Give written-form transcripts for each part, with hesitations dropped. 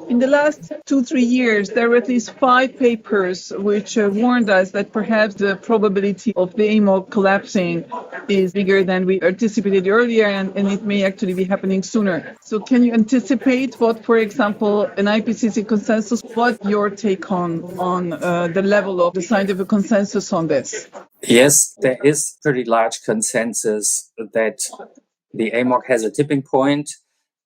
In the last 2-3 years, there were at least 5 papers which warned us that perhaps the probability of the AMOC collapsing is bigger than we anticipated earlier, and it may actually be happening sooner. So can you anticipate what, for example, an IPCC consensus, what your take on the level of the scientific consensus on this? Yes, there is pretty large consensus that the AMOC has a tipping point.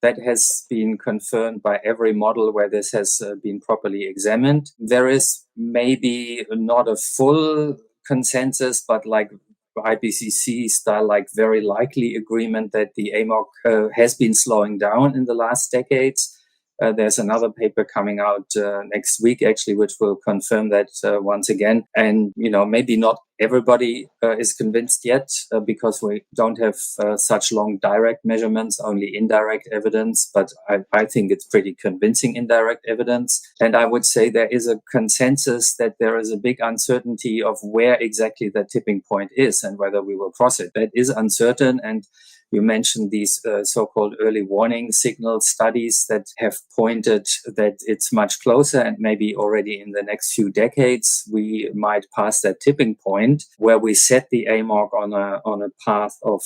That has been confirmed by every model where this has been properly examined. There is maybe not a full consensus, but like IPCC style, like very likely agreement that the AMOC has been slowing down in the last decades. There's another paper coming out next week, actually, which will confirm that once again. And, maybe not everybody is convinced yet because we don't have such long direct measurements, only indirect evidence. But I think it's pretty convincing indirect evidence. And I would say there is a consensus that there is a big uncertainty of where exactly that tipping point is and whether we will cross it. That is uncertain. And you mentioned these so-called early warning signal studies that have pointed that it's much closer, and maybe already in the next few decades, we might pass that tipping point where we set the AMOC on a path of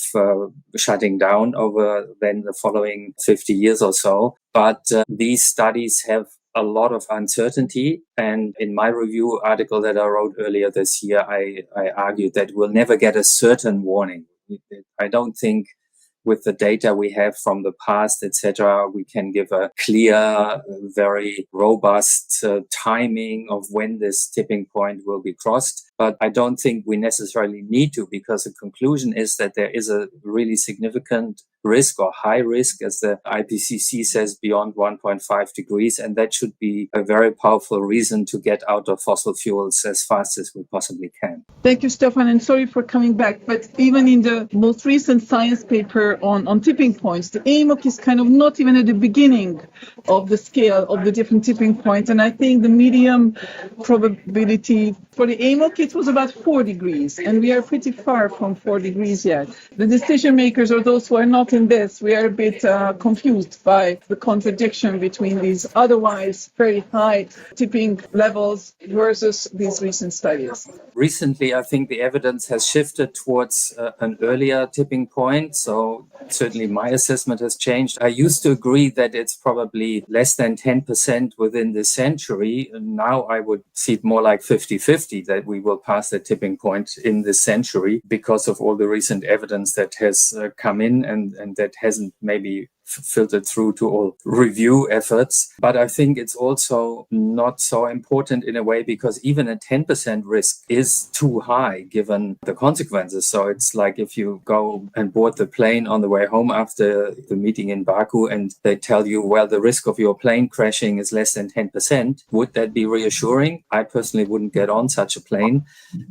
shutting down over then the following 50 years or so. But these studies have a lot of uncertainty. And in my review article that I wrote earlier this year, I argued that we'll never get a certain warning. I don't think with the data we have from the past, etc., we can give a clear, very robust timing of when this tipping point will be crossed. But I don't think we necessarily need to, because the conclusion is that there is a really significant risk or high risk, as the IPCC says, beyond 1.5 degrees. And that should be a very powerful reason to get out of fossil fuels as fast as we possibly can. Thank you, Stefan, and sorry for coming back. But even in the most recent science paper on tipping points, the AMOC is kind of not even at the beginning of the scale of the different tipping points. And I think the medium probability for the AMOC, it was about 4 degrees, and we are pretty far from 4 degrees yet. The decision makers, or those who are not in this, we are a bit confused by the contradiction between these otherwise very high tipping levels versus these recent studies. Recently, I think the evidence has shifted towards an earlier tipping point. So certainly my assessment has changed. I used to agree that it's probably less than 10% within this century. And now I would see it more like 50-50 that we will pass the tipping point in this century because of all the recent evidence that has come in and that hasn't maybe filtered through to all review efforts. But I think it's also not so important in a way, because even a 10% risk is too high given the consequences. So it's like if you go and board the plane on the way home after the meeting in Baku and they tell you, well, the risk of your plane crashing is less than 10%. Would that be reassuring? I personally wouldn't get on such a plane.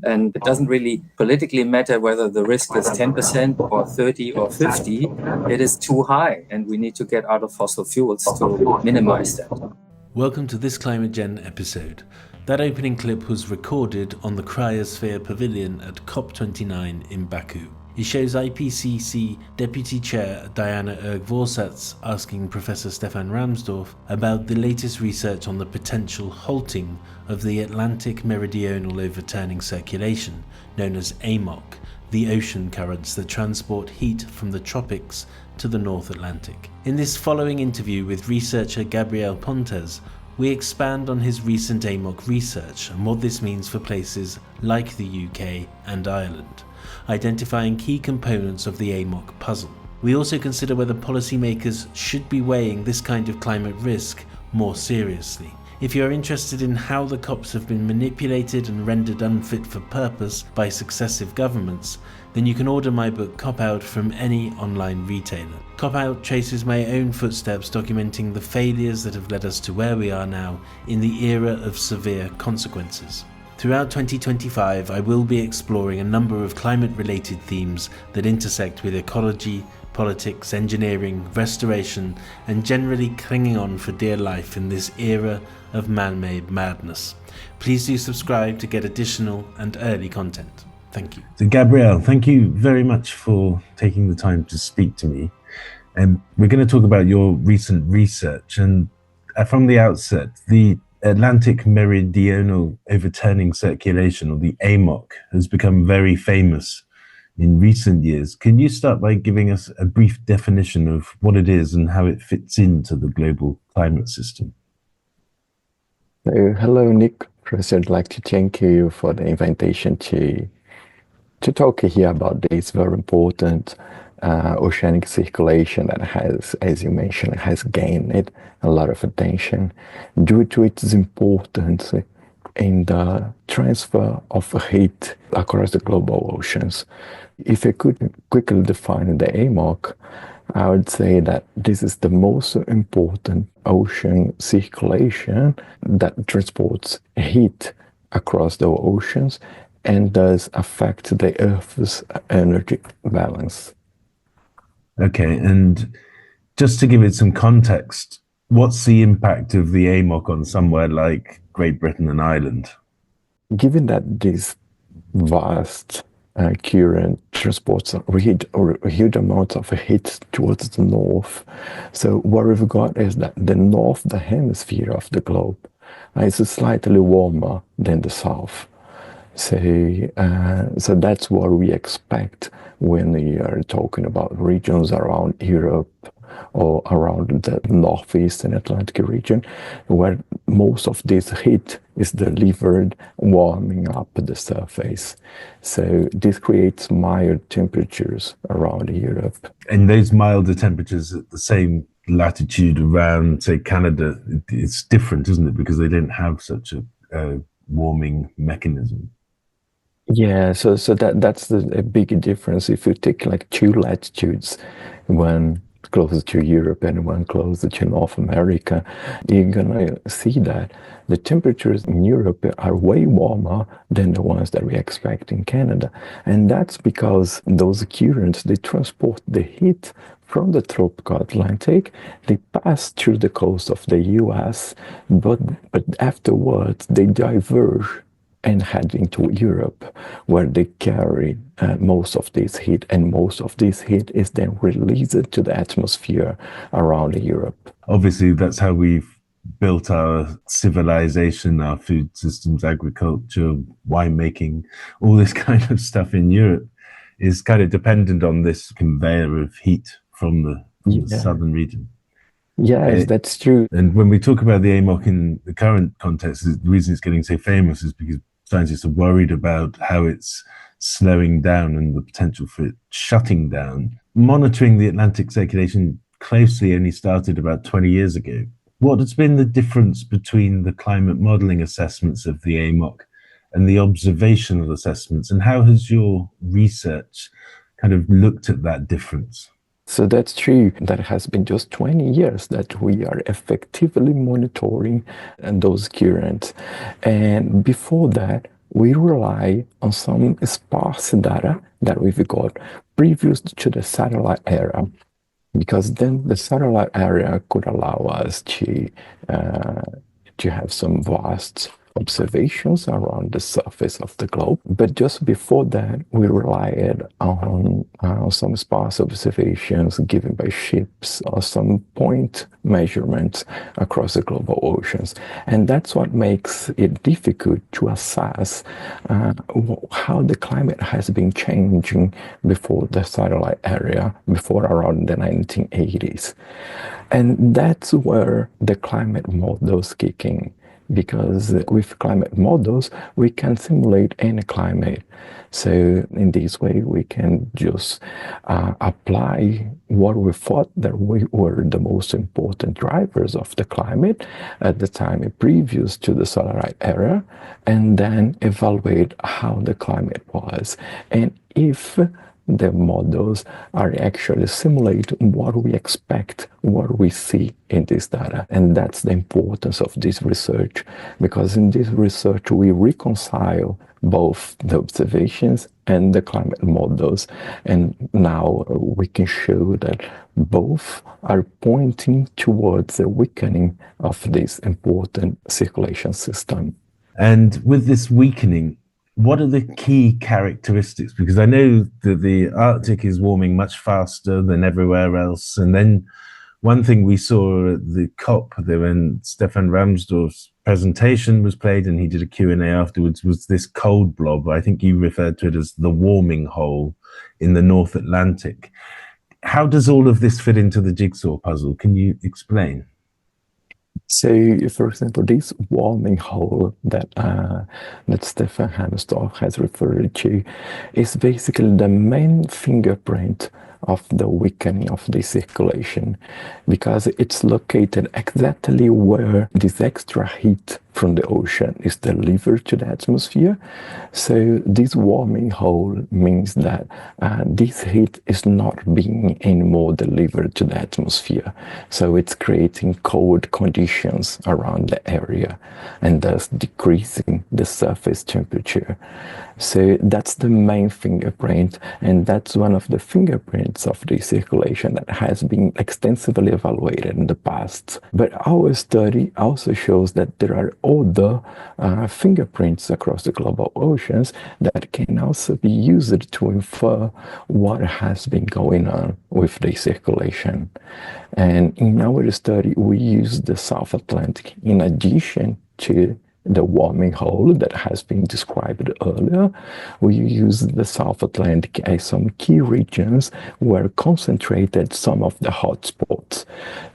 And it doesn't really politically matter whether the risk is 10% or 30 or 50. It is too high. And we need to get out of fossil fuels to minimize that. Welcome to this ClimateGenn episode. That opening clip was recorded on the Cryosphere Pavilion at COP29 in Baku. It shows IPCC Deputy Chair Diana Urge-Vorsatz asking Professor Stefan Rahmstorf about the latest research on the potential halting of the Atlantic Meridional Overturning Circulation, known as AMOC, the ocean currents that transport heat from the tropics to the North Atlantic. In this following interview with researcher Gabriel Pontes, we expand on his recent AMOC research and what this means for places like the UK and Ireland, identifying key components of the AMOC puzzle. We also consider whether policymakers should be weighing this kind of climate risk more seriously. If you are interested in how the COPs have been manipulated and rendered unfit for purpose by successive governments, then you can order my book Cop Out from any online retailer. Cop Out traces my own footsteps documenting the failures that have led us to where we are now in the era of severe consequences. Throughout 2025, I will be exploring a number of climate-related themes that intersect with ecology, politics, engineering, restoration, and generally clinging on for dear life in this era of man-made madness. Please do subscribe to get additional and early content. Thank you. So Gabriel, thank you very much for taking the time to speak to me. And we're going to talk about your recent research. And from the outset, the Atlantic Meridional Overturning Circulation, or the AMOC, has become very famous in recent years. Can you start by giving us a brief definition of what it is and how it fits into the global climate system? Hello, Nick. First, I'd like to thank you for the invitation to talk here about this very important oceanic circulation that has, as you mentioned, has gained a lot of attention due to its importance in the transfer of heat across the global oceans. If I could quickly define the AMOC, I would say that this is the most important ocean circulation that transports heat across the oceans and does affect the Earth's energy balance. Okay, and just to give it some context, what's the impact of the AMOC on somewhere like Great Britain and Ireland? Given that this vast current transports huge amounts of heat towards the north, so what we've got is that the north, the hemisphere of the globe, is slightly warmer than the south. So that's what we expect when we are talking about regions around Europe or around the northeastern Atlantic region, where most of this heat is delivered warming up the surface. So this creates mild temperatures around Europe. And those milder temperatures at the same latitude around, say, Canada, it's different, isn't it? Because they don't have such a warming mechanism. Yeah, so that's a big difference. If you take like two latitudes, one closer to Europe and one closer to North America, you're gonna see that the temperatures in Europe are way warmer than the ones that we expect in Canada. And that's because those currents, they transport the heat from the tropical Atlantic, they pass through the coast of the US, but afterwards they diverge and head into Europe, where they carry most of this heat, and most of this heat is then released to the atmosphere around Europe. Obviously, that's how we've built our civilization, our food systems, agriculture, winemaking, all this kind of stuff in Europe is kind of dependent on this conveyor of heat from the southern region. Yes, that's true. And when we talk about the AMOC in the current context, the reason it's getting so famous is because scientists are worried about how it's slowing down and the potential for it shutting down. Monitoring the Atlantic circulation closely only started about 20 years ago. What has been the difference between the climate modeling assessments of the AMOC and the observational assessments, and how has your research kind of looked at that difference? So that's true. That has been just 20 years that we are effectively monitoring those currents. And before that, we rely on some sparse data that we've got previous to the satellite era, because then the satellite area could allow us to have some vast observations around the surface of the globe. But just before that, we relied on some sparse observations given by ships or some point measurements across the global oceans. And that's what makes it difficult to assess how the climate has been changing before the satellite area, before around the 1980s. And that's where the climate models kick in. Because with climate models, we can simulate any climate. So in this way, we can just apply what we thought that we were the most important drivers of the climate at the time previous to the satellite era, and then evaluate how the climate was. And if the models are actually simulating what we expect, what we see in this data. And that's the importance of this research, because in this research, we reconcile both the observations and the climate models. And now we can show that both are pointing towards the weakening of this important circulation system. And with this weakening, what are the key characteristics? Because I know that the Arctic is warming much faster than everywhere else. And then one thing we saw at the COP, when Stefan Ramsdorff's presentation was played and he did a Q&A afterwards, was this cold blob. I think you referred to it as the warming hole in the North Atlantic. How does all of this fit into the jigsaw puzzle? Can you explain? So, for example, this warming hole that Stefan Ramsdorff has referred to is basically the main fingerprint of the weakening of the circulation, because it's located exactly where this extra heat from the ocean is delivered to the atmosphere. So this warming hole means that this heat is not being anymore delivered to the atmosphere. So it's creating cold conditions around the area and thus decreasing the surface temperature. So that's the main fingerprint, and that's one of the fingerprints of the circulation that has been extensively evaluated in the past. But our study also shows that there are other fingerprints across the global oceans that can also be used to infer what has been going on with the circulation. And in our study, we used the South Atlantic in addition to the warming hole that has been described earlier. We use the South Atlantic as some key regions where concentrated some of the hotspots.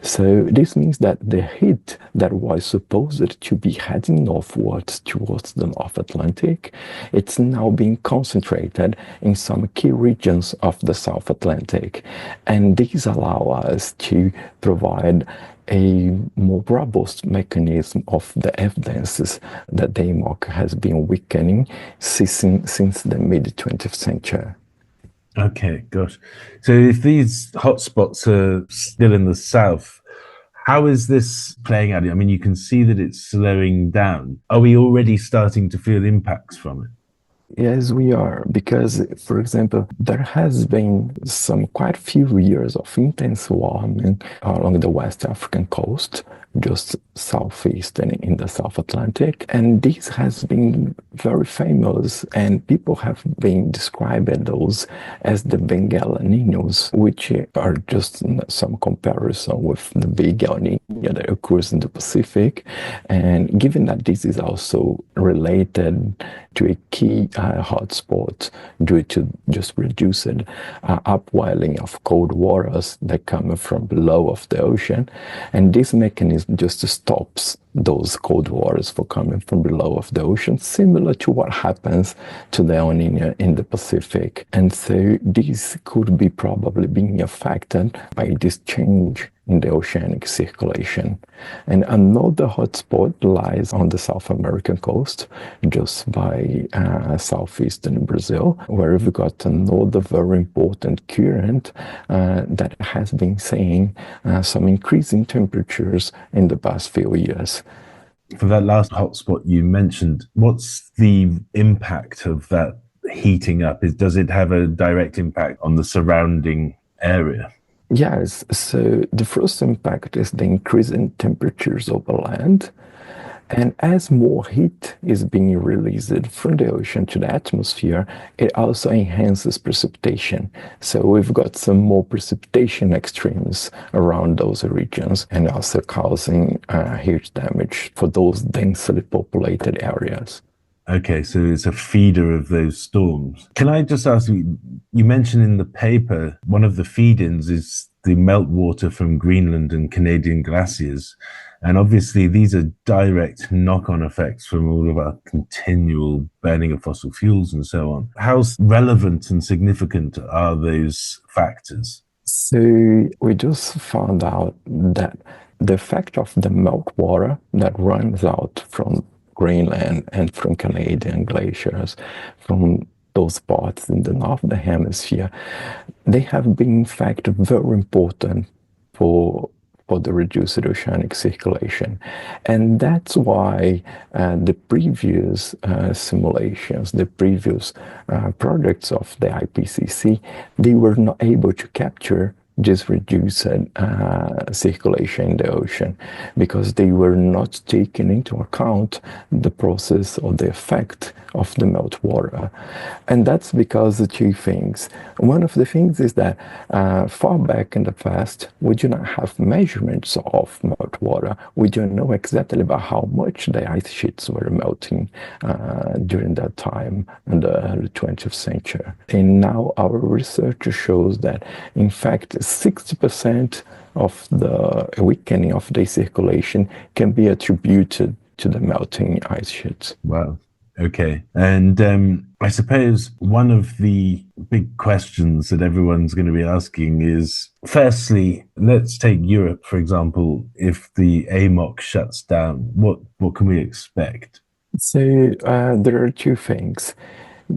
So this means that the heat that was supposed to be heading northwards towards the North Atlantic, it's now being concentrated in some key regions of the South Atlantic. And these allow us to provide a more robust mechanism of the evidences that the AMOC has been weakening since the mid-20th century. Okay, gosh. So if these hotspots are still in the south, how is this playing out? I mean, you can see that it's slowing down. Are we already starting to feel impacts from it? Yes, we are, because, for example, there has been some quite few years of intense warming along the West African coast, just southeast and in the South Atlantic. And this has been very famous, and people have been describing those as the Bengal El Niños, which are just some comparison with the big El Niño that occurs in the Pacific. And given that this is also related to a key hotspot due to just reduced upwelling of cold waters that come from below of the ocean, and this mechanism just stops those cold waters from coming from below of the ocean, similar to what happens to the El Niño in the Pacific. And so this could be probably being affected by this change in the oceanic circulation. And another hotspot lies on the South American coast, just by southeastern Brazil, where we've got another very important current that has been seeing some increasing temperatures in the past few years. For that last hotspot you mentioned, what's the impact of that heating up? Does it have a direct impact on the surrounding area? Yes, so the first impact is the increase in temperatures over land. And as more heat is being released from the ocean to the atmosphere, it also enhances precipitation. So we've got some more precipitation extremes around those regions, and also causing huge damage for those densely populated areas. Okay, so it's a feeder of those storms. Can I just ask you, you mentioned in the paper, one of the feed-ins is the meltwater from Greenland and Canadian glaciers. And obviously these are direct knock-on effects from all of our continual burning of fossil fuels and so on. How relevant and significant are those factors? So we just found out that the effect of the meltwater that runs out from Greenland and from Canadian glaciers, from those parts in the northern hemisphere, they have been in fact very important for the reduced oceanic circulation. And that's why the previous simulations, the previous projects of the IPCC, they were not able to capture this reduced circulation in the ocean, because they were not taking into account the process or the effect of the meltwater. And that's because of two things. One of the things is that far back in the past, we do not have measurements of meltwater. We don't know exactly about how much the ice sheets were melting during that time in the early 20th century. And now our research shows that, in fact, 60% of the weakening of the circulation can be attributed to the melting ice sheets. Wow. Okay. And I suppose one of the big questions that everyone's going to be asking is, firstly, let's take Europe, for example. If the AMOC shuts down, what can we expect? So there are two things.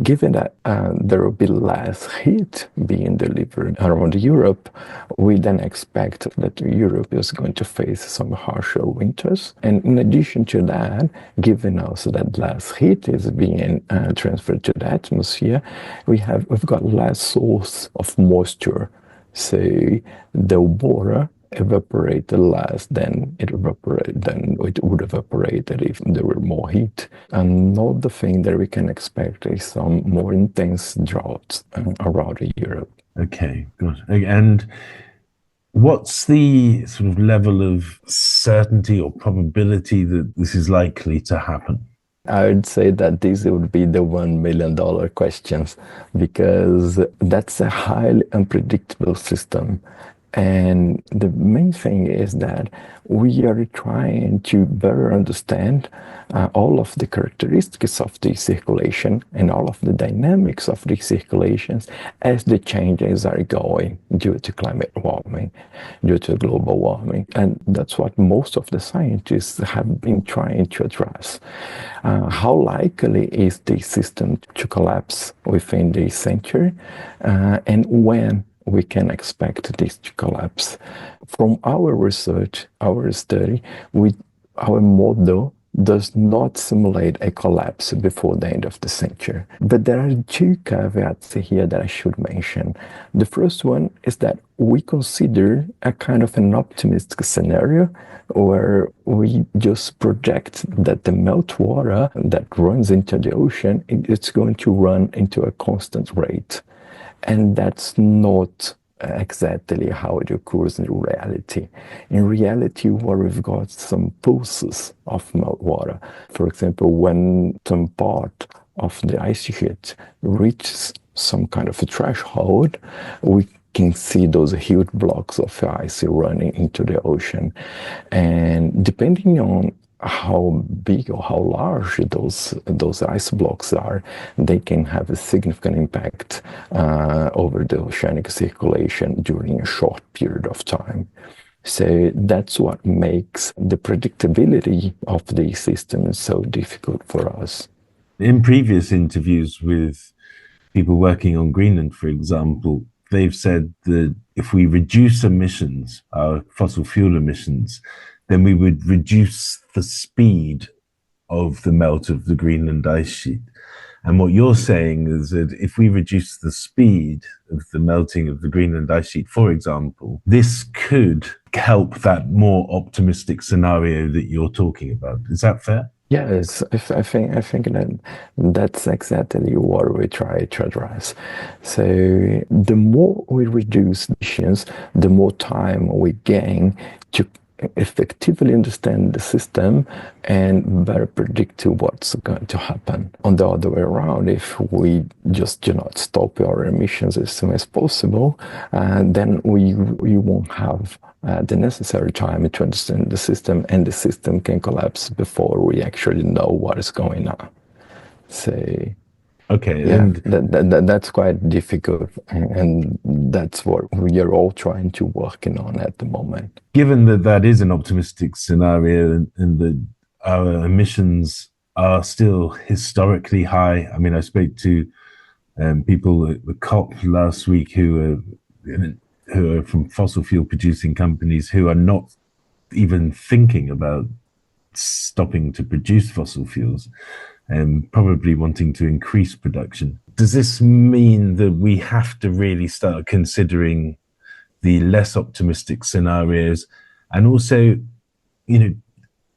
Given that there will be less heat being delivered around Europe, we then expect that Europe is going to face some harsher winters. And in addition to that, given also that less heat is being transferred to the atmosphere, we've got less source of moisture. So the water evaporated less than it would evaporate if there were more heat. Another thing that we can expect is some more intense droughts around Europe. Okay, good. And what's the sort of level of certainty or probability that this is likely to happen? I would say that these would be the $1 million questions, because that's a highly unpredictable system. And the main thing is that we are trying to better understand all of the characteristics of the circulation and all of the dynamics of the circulations as the changes are going due to climate warming, due to global warming. And that's what most of the scientists have been trying to address. How likely is the system to collapse within this century, and when we can expect this to collapse? From our research, our study, our model does not simulate a collapse before the end of the century. But there are two caveats here that I should mention. The first one is that we consider a kind of an optimistic scenario where we just project that the meltwater that runs into the ocean, it's going to run into a constant rate. And that's not exactly how it occurs in reality. In reality, where we've got some pulses of meltwater. For example, when some part of the ice sheet reaches some kind of a threshold, we can see those huge blocks of ice running into the ocean. And depending on how big or how large those ice blocks are, they can have a significant impact over the oceanic circulation during a short period of time. So that's what makes the predictability of the system so difficult for us. In previous interviews with people working on Greenland, for example, they've said that if we reduce emissions, our fossil fuel emissions, then we would reduce the speed of the melt of the Greenland ice sheet. And what you're saying is that if we reduce the speed of the melting of the Greenland ice sheet, for example, this could help that more optimistic scenario that you're talking about. Is that fair? Yes, I think that that's exactly what we try to address. So the more we reduce emissions, the more time we gain to effectively understand the system and better predict what's going to happen. On the other way around, if we just do not stop our emissions as soon as possible, then we won't have the necessary time to understand the system, and the system can collapse before we actually know what is going on. So okay, yeah, and that's quite difficult, and that's what we are all trying to working on at the moment. Given that that is an optimistic scenario and that our emissions are still historically high, I mean, I spoke to people at the COP last week who are from fossil fuel producing companies who are not even thinking about stopping to produce fossil fuels and probably wanting to increase production. Does this mean that we have to really start considering the less optimistic scenarios? And also, you know,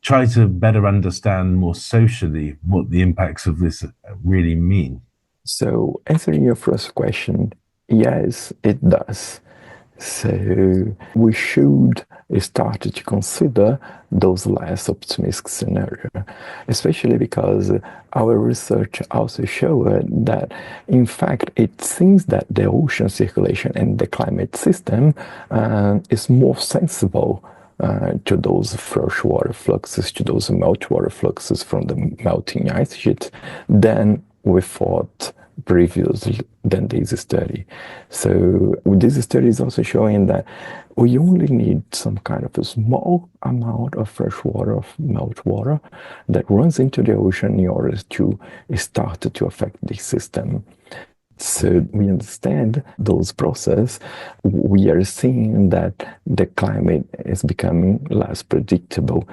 try to better understand more socially what the impacts of this really mean? So, answering your first question, yes, it does. So we should start to consider those less optimistic scenarios, especially because our research also showed that, in fact, it seems that the ocean circulation and the climate system is more sensible to those freshwater fluxes, to those meltwater fluxes from the melting ice sheet than we thought previously than this study. So this study is also showing that we only need some kind of a small amount of fresh water, of meltwater, that runs into the ocean in order to start to affect the system. So we understand those processes. We are seeing that the climate is becoming less predictable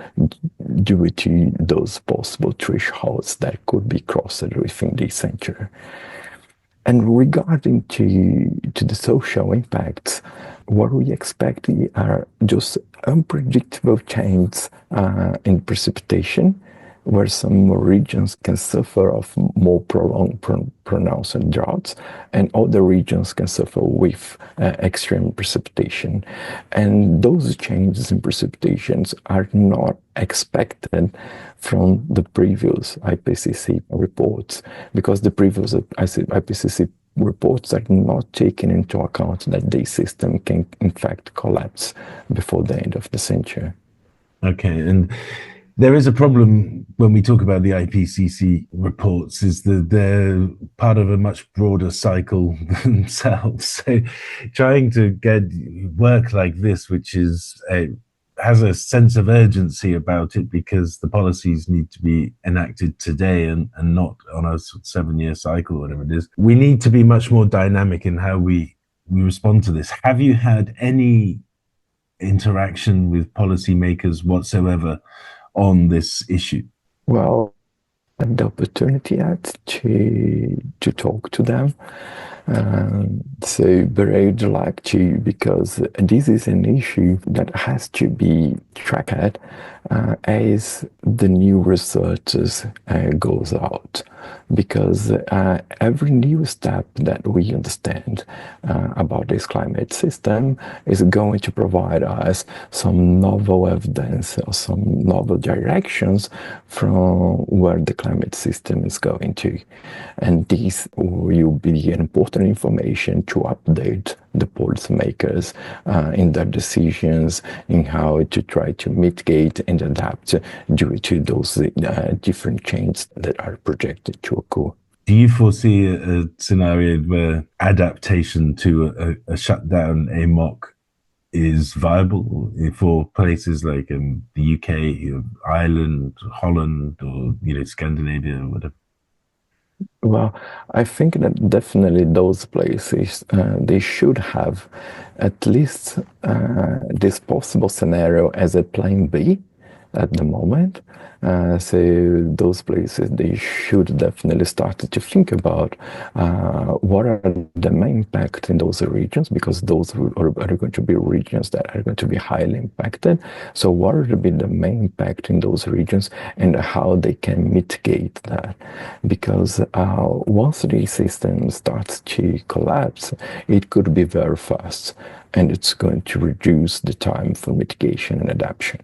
due to those possible thresholds that could be crossed within this century. And regarding to the social impacts, what we expect are just unpredictable changes in precipitation, where some regions can suffer of more prolonged, pronounced droughts, and other regions can suffer with extreme precipitation. And those changes in precipitations are not expected from the previous IPCC reports, because the previous IPCC reports are not taking into account that the system can in fact collapse before the end of the century. Okay, and there is a problem when we talk about the IPCC reports, is that they're part of a much broader cycle themselves. So trying to get work like this, which is has a sense of urgency about it because the policies need to be enacted today and not on a 7-year cycle, whatever it is. We need to be much more dynamic in how we respond to this. Have you had any interaction with policymakers whatsoever on this issue? Well, I had the opportunity yet to talk to them. So, but I would like to, because this is an issue that has to be tracked as the new research goes out. Because every new step that we understand about this climate system is going to provide us some novel evidence or some novel directions from where the climate system is going to. And this will be an important information to update the policymakers in their decisions in how to try to mitigate and adapt due to those different changes that are projected to occur. Do you foresee a scenario where adaptation to a shutdown AMOC is viable for places like the UK, Ireland, Holland, or Scandinavia, or whatever? Well, I think that definitely those places, they should have at least this possible scenario as a plan B at the moment. So those places, they should definitely start to think about what are the main impact in those regions, because those are going to be regions that are going to be highly impacted. So what are going to be the main impact in those regions and how they can mitigate that? Because once the system starts to collapse, it could be very fast, and it's going to reduce the time for mitigation and adaptation.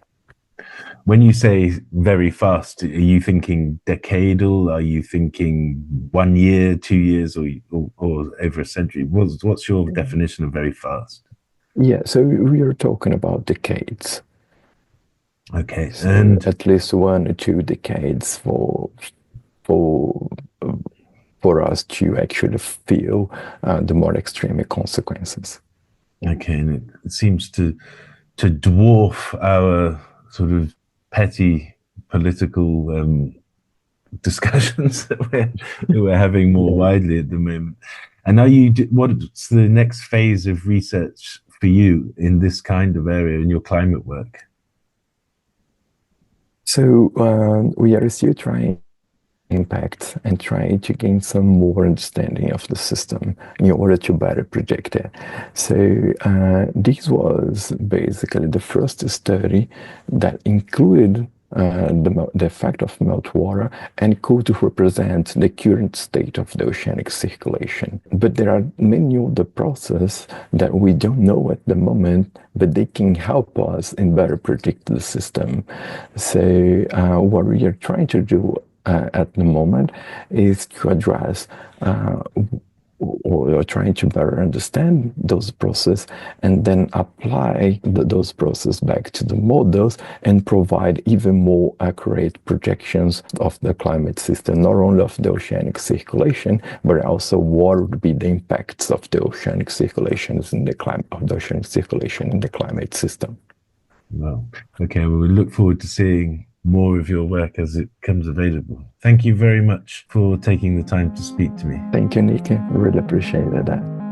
When you say very fast, are you thinking decadal? Are you thinking 1 year, 2 years, or over a century? What's your definition of very fast? Yeah, so we are talking about decades. Okay, so and at least 1 or 2 decades for us to actually feel the more extreme consequences. Okay, and it seems to dwarf our sort of petty political discussions that we're having more widely at the moment. And what's the next phase of research for you in this kind of area in your climate work? So we are still trying impact and trying to gain some more understanding of the system in order to better predict it. So this was basically the first study that included the effect of meltwater, and could represent the current state of the oceanic circulation. But there are many other processes that we don't know at the moment, but they can help us in better predict the system. So what we are trying to do at the moment is to address or trying to better understand those processes and then apply those processes back to the models and provide even more accurate projections of the climate system, not only of the oceanic circulation, but also what would be the impacts of the oceanic circulations in the climate system. Well, okay, well, we look forward to seeing more of your work as it comes available. Thank you very much for taking the time to speak to me. Thank you, Nick. I really appreciated that.